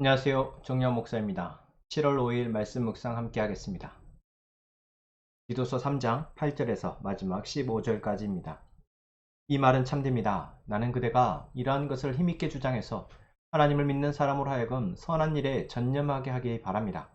안녕하세요. 정리원 목사입니다. 7월 5일 말씀 묵상 함께 하겠습니다. 디도서 3장 8절에서 마지막 15절까지입니다. 이 말은 참됩니다. 나는 그대가 이러한 것을 힘있게 주장해서 하나님을 믿는 사람으로 하여금 선한 일에 전념하게 하기 바랍니다.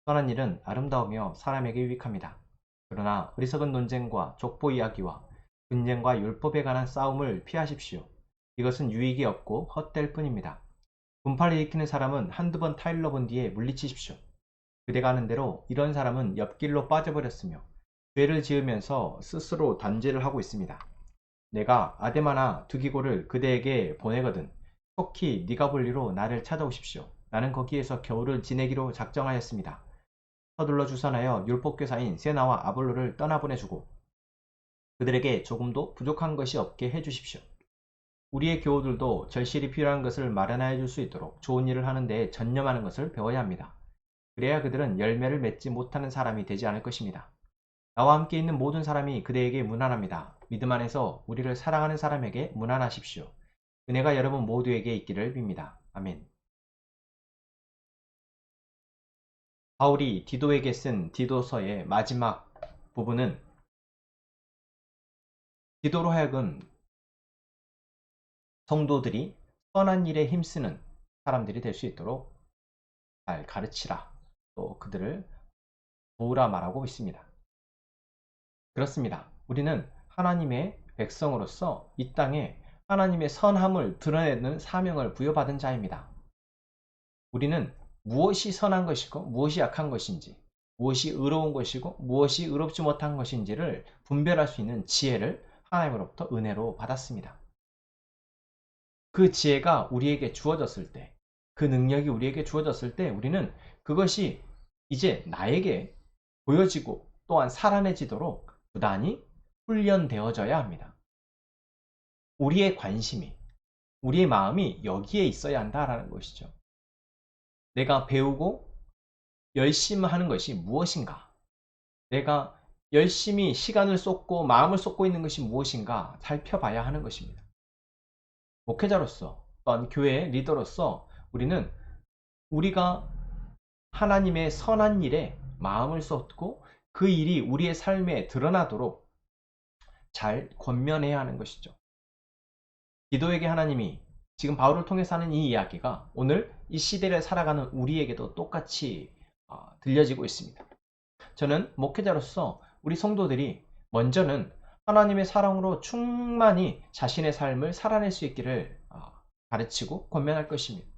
선한 일은 아름다우며 사람에게 유익합니다. 그러나 어리석은 논쟁과 족보 이야기와 분쟁과 율법에 관한 싸움을 피하십시오. 이것은 유익이 없고 헛될 뿐입니다. 분파를 일으키는 사람은 한두 번 타일러 본 뒤에 물리치십시오. 그대가 아는 대로 이런 사람은 옆길로 빠져버렸으며 죄를 지으면서 스스로 단죄를 하고 있습니다. 내가 아데마나 두기고를 그대에게 보내거든 속히 네가 볼 리로 나를 찾아오십시오. 나는 거기에서 겨울을 지내기로 작정하였습니다. 서둘러 주선하여 율법교사인 세나와 아볼로를 떠나보내주고 그들에게 조금도 부족한 것이 없게 해주십시오. 우리의 교우들도 절실히 필요한 것을 마련하여 줄 수 있도록 좋은 일을 하는 데 전념하는 것을 배워야 합니다. 그래야 그들은 열매를 맺지 못하는 사람이 되지 않을 것입니다. 나와 함께 있는 모든 사람이 그대에게 문안합니다. 믿음 안에서 우리를 사랑하는 사람에게 문안하십시오. 은혜가 여러분 모두에게 있기를 빕니다. 아멘. 바울이 디도에게 쓴 디도서의 마지막 부분은 디도로 하여금 성도들이 선한 일에 힘쓰는 사람들이 될 수 있도록 잘 가르치라. 또 그들을 도우라 말하고 있습니다. 그렇습니다. 우리는 하나님의 백성으로서 이 땅에 하나님의 선함을 드러내는 사명을 부여받은 자입니다. 우리는 무엇이 선한 것이고 무엇이 악한 것인지, 무엇이 의로운 것이고 무엇이 의롭지 못한 것인지를 분별할 수 있는 지혜를 하나님으로부터 은혜로 받았습니다. 그 지혜가 우리에게 주어졌을 때, 그 능력이 우리에게 주어졌을 때 우리는 그것이 이제 나에게 보여지고 또한 살아내지도록 부단히 훈련되어져야 합니다. 우리의 관심이, 우리의 마음이 여기에 있어야 한다라는 것이죠. 내가 배우고 열심히 하는 것이 무엇인가? 내가 열심히 시간을 쏟고 마음을 쏟고 있는 것이 무엇인가 살펴봐야 하는 것입니다. 목회자로서 또한 교회의 리더로서 우리는 우리가 하나님의 선한 일에 마음을 쏟고 그 일이 우리의 삶에 드러나도록 잘 권면해야 하는 것이죠. 디도에게 하나님이 지금 바울을 통해서 하는 이 이야기가 오늘 이 시대를 살아가는 우리에게도 똑같이 들려지고 있습니다. 저는 목회자로서 우리 성도들이 먼저는 하나님의 사랑으로 충만히 자신의 삶을 살아낼 수 있기를 가르치고 권면할 것입니다.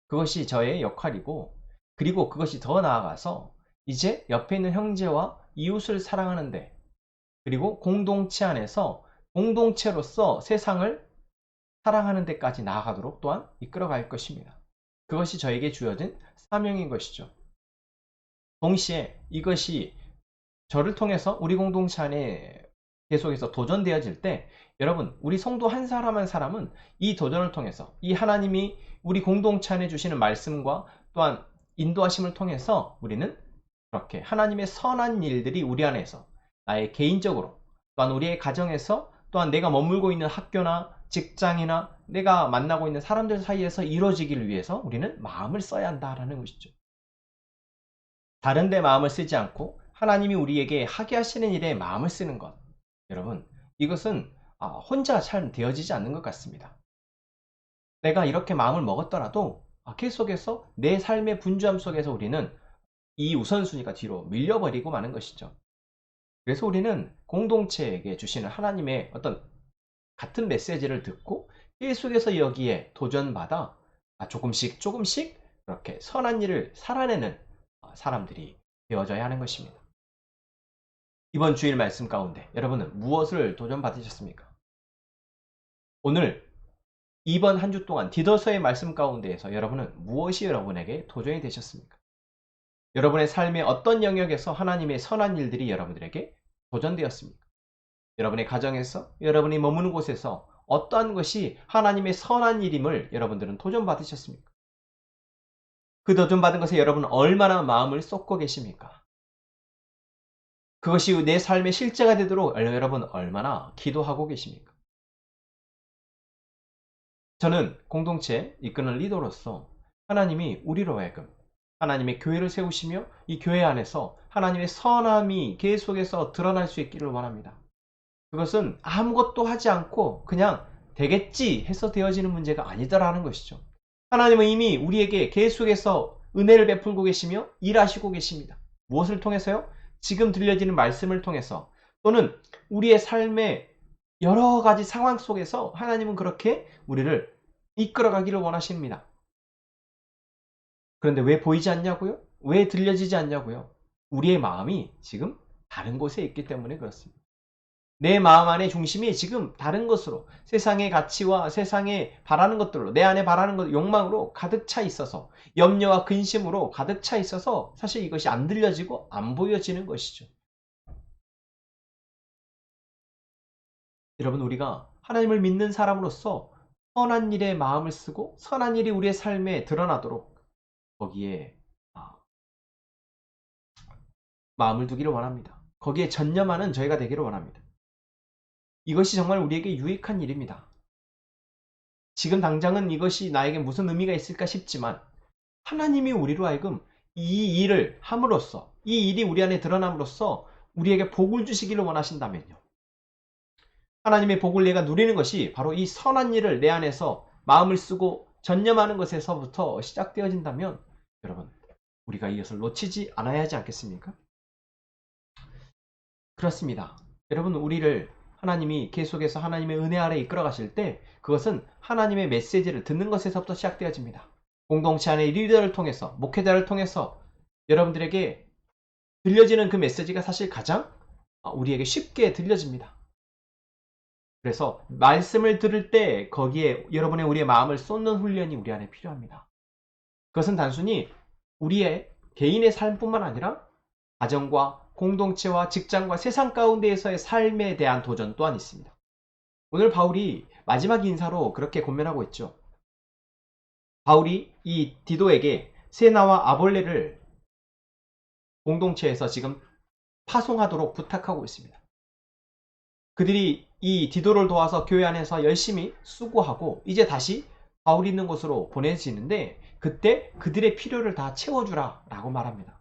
그것이 저의 역할이고, 그리고 그것이 더 나아가서 이제 옆에 있는 형제와 이웃을 사랑하는데, 그리고 공동체 안에서 공동체로서 세상을 사랑하는 데까지 나아가도록 또한 이끌어갈 것입니다. 그것이 저에게 주어진 사명인 것이죠. 동시에 이것이 저를 통해서 우리 공동체 안에 계속해서 도전되어질 때 여러분, 우리 성도 한 사람 한 사람은 이 도전을 통해서 이 하나님이 우리 공동체 안에 주시는 말씀과 또한 인도하심을 통해서 우리는 그렇게 하나님의 선한 일들이 우리 안에서 나의 개인적으로 또한 우리의 가정에서 또한 내가 머물고 있는 학교나 직장이나 내가 만나고 있는 사람들 사이에서 이루어지기를 위해서 우리는 마음을 써야 한다라는 것이죠. 다른 데 마음을 쓰지 않고 하나님이 우리에게 하게 하시는 일에 마음을 쓰는 것. 여러분, 이것은 혼자 잘 되어지지 않는 것 같습니다. 내가 이렇게 마음을 먹었더라도 계속해서 내 삶의 분주함 속에서 우리는 이 우선순위가 뒤로 밀려버리고 마는 것이죠. 그래서 우리는 공동체에게 주시는 하나님의 어떤 같은 메시지를 듣고 계속해서 여기에 도전받아 조금씩 조금씩 그렇게 선한 일을 살아내는 사람들이 되어져야 하는 것입니다. 이번 주일 말씀 가운데 여러분은 무엇을 도전받으셨습니까? 오늘 이번 한 주 동안 디도서의 말씀 가운데에서 여러분은 무엇이 여러분에게 도전이 되셨습니까? 여러분의 삶의 어떤 영역에서 하나님의 선한 일들이 여러분들에게 도전되었습니까? 여러분의 가정에서, 여러분이 머무는 곳에서 어떠한 것이 하나님의 선한 일임을 여러분들은 도전받으셨습니까? 그 도전받은 것에 여러분은 얼마나 마음을 쏟고 계십니까? 그것이 내 삶의 실제가 되도록 여러분 얼마나 기도하고 계십니까? 저는 공동체 이끄는 리더로서 하나님이 우리로 하여금 하나님의 교회를 세우시며 이 교회 안에서 하나님의 선함이 계속해서 드러날 수 있기를 원합니다. 그것은 아무것도 하지 않고 그냥 되겠지 해서 되어지는 문제가 아니더라는 것이죠. 하나님은 이미 우리에게 계속해서 은혜를 베풀고 계시며 일하시고 계십니다. 무엇을 통해서요? 지금 들려지는 말씀을 통해서 또는 우리의 삶의 여러 가지 상황 속에서 하나님은 그렇게 우리를 이끌어가기를 원하십니다. 그런데 왜 보이지 않냐고요? 왜 들려지지 않냐고요? 우리의 마음이 지금 다른 곳에 있기 때문에 그렇습니다. 내 마음 안의 중심이 지금 다른 것으로 세상의 가치와 세상에 바라는 것들로 내 안에 바라는 것 욕망으로 가득 차 있어서 염려와 근심으로 가득 차 있어서 사실 이것이 안 들려지고 안 보여지는 것이죠. 여러분 우리가 하나님을 믿는 사람으로서 선한 일에 마음을 쓰고 선한 일이 우리의 삶에 드러나도록 거기에 마음을 두기를 원합니다. 거기에 전념하는 저희가 되기를 원합니다. 이것이 정말 우리에게 유익한 일입니다. 지금 당장은 이것이 나에게 무슨 의미가 있을까 싶지만 하나님이 우리로 하여금 이 일을 함으로써 이 일이 우리 안에 드러남으로써 우리에게 복을 주시기를 원하신다면요. 하나님의 복을 내가 누리는 것이 바로 이 선한 일을 내 안에서 마음을 쓰고 전념하는 것에서부터 시작되어진다면 여러분 우리가 이것을 놓치지 않아야 하지 않겠습니까? 그렇습니다. 여러분 우리를 하나님이 계속해서 하나님의 은혜 아래 이끌어 가실 때 그것은 하나님의 메시지를 듣는 것에서부터 시작되어집니다. 공동체 안의 리더를 통해서 목회자를 통해서 여러분들에게 들려지는 그 메시지가 사실 가장 우리에게 쉽게 들려집니다. 그래서 말씀을 들을 때 거기에 여러분의 우리의 마음을 쏟는 훈련이 우리 안에 필요합니다. 그것은 단순히 우리의 개인의 삶뿐만 아니라 가정과 공동체와 직장과 세상 가운데에서의 삶에 대한 도전 또한 있습니다. 오늘 바울이 마지막 인사로 그렇게 권면하고 있죠. 바울이 이 디도에게 세나와 아볼레를 공동체에서 지금 파송하도록 부탁하고 있습니다. 그들이 이 디도를 도와서 교회 안에서 열심히 수고하고 이제 다시 바울이 있는 곳으로 보내지는데 그때 그들의 필요를 다 채워주라 라고 말합니다.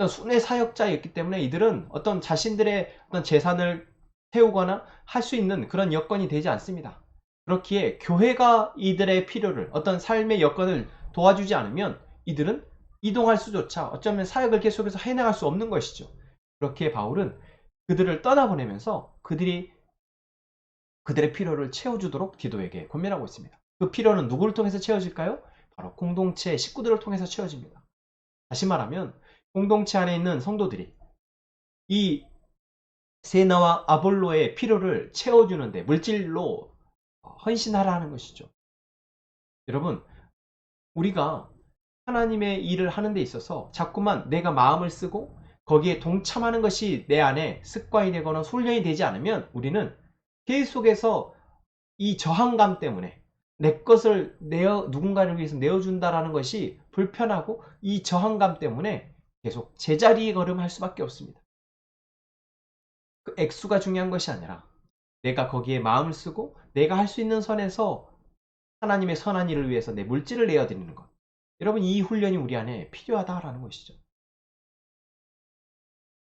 순회 사역자였기 때문에 이들은 어떤 자신들의 어떤 재산을 태우거나 할 수 있는 그런 여건이 되지 않습니다. 그렇기에 교회가 이들의 필요를 어떤 삶의 여건을 도와주지 않으면 이들은 이동할 수조차 어쩌면 사역을 계속해서 해나갈 수 없는 것이죠. 그렇기에 바울은 그들을 떠나보내면서 그들의 필요를 채워주도록 디도에게 권면하고 있습니다. 그 필요는 누구를 통해서 채워질까요? 바로 공동체 식구들을 통해서 채워집니다. 다시 말하면 공동체 안에 있는 성도들이 이 세나와 아볼로의 필요를 채워주는데 물질로 헌신하라는 것이죠. 여러분 우리가 하나님의 일을 하는 데 있어서 자꾸만 내가 마음을 쓰고 거기에 동참하는 것이 내 안에 습관이 되거나 훈련이 되지 않으면 우리는 계속해서 이 저항감 때문에 내 것을 누군가를 위해서 내어준다라는 것이 불편하고 이 저항감 때문에 계속 제자리 걸음할 수밖에 없습니다. 그 액수가 중요한 것이 아니라 내가 거기에 마음을 쓰고 내가 할 수 있는 선에서 하나님의 선한 일을 위해서 내 물질을 내어드리는 것. 여러분 이 훈련이 우리 안에 필요하다라는 것이죠.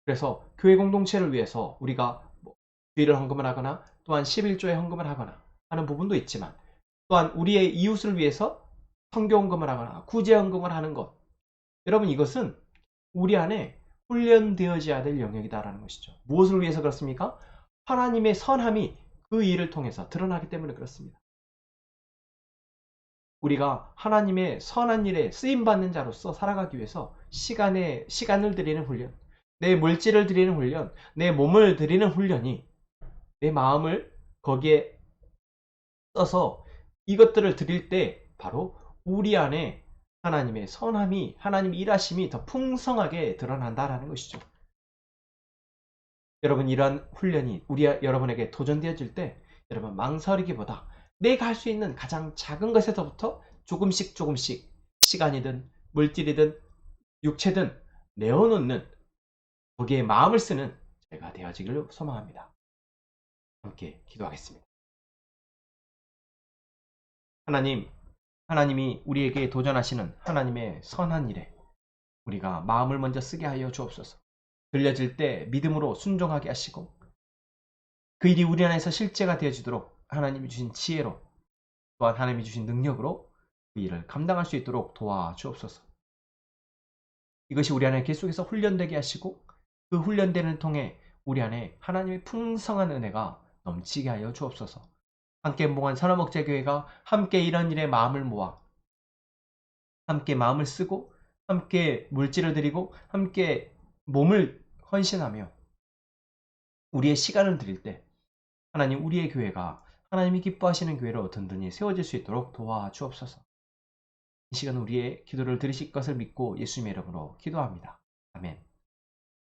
그래서 교회 공동체를 위해서 우리가 주일을 헌금을 하거나 또한 11조에 헌금을 하거나 하는 부분도 있지만 또한 우리의 이웃을 위해서 선교 헌금을 하거나 구제 헌금을 하는 것. 여러분 이것은 우리 안에 훈련되어져야 될 영역이다라는 것이죠. 무엇을 위해서 그렇습니까? 하나님의 선함이 그 일을 통해서 드러나기 때문에 그렇습니다. 우리가 하나님의 선한 일에 쓰임받는 자로서 살아가기 위해서 시간을 드리는 훈련, 내 물질을 드리는 훈련, 내 몸을 드리는 훈련이 내 마음을 거기에 써서 이것들을 드릴 때 바로 우리 안에 하나님의 선함이 하나님의 일하심이 더 풍성하게 드러난다라는 것이죠. 여러분 이러한 훈련이 여러분에게 도전되어질 때 여러분 망설이기보다 내가 할 수 있는 가장 작은 것에서부터 조금씩 시간이든 물질이든 육체든 내어놓는 거기에 마음을 쓰는 제가 되어지기를 소망합니다. 함께 기도하겠습니다. 하나님 하나님이 우리에게 도전하시는 하나님의 선한 일에 우리가 마음을 먼저 쓰게 하여 주옵소서. 들려질 때 믿음으로 순종하게 하시고 그 일이 우리 안에서 실제가 되어지도록 하나님이 주신 지혜로 또한 하나님이 주신 능력으로 그 일을 감당할 수 있도록 도와주옵소서. 이것이 우리 안에 계속해서 훈련되게 하시고 그 훈련되는 통해 우리 안에 하나님의 풍성한 은혜가 넘치게 하여 주옵소서. 함께 봉한 선화목자교회가 함께 이런 일에 마음을 모아 함께 마음을 쓰고 함께 물질을 드리고 함께 몸을 헌신하며 우리의 시간을 드릴 때 하나님 우리의 교회가 하나님이 기뻐하시는 교회로 든든히 세워질 수 있도록 도와주옵소서. 이 시간 우리의 기도를 들으실 것을 믿고 예수님의 이름으로 기도합니다. 아멘.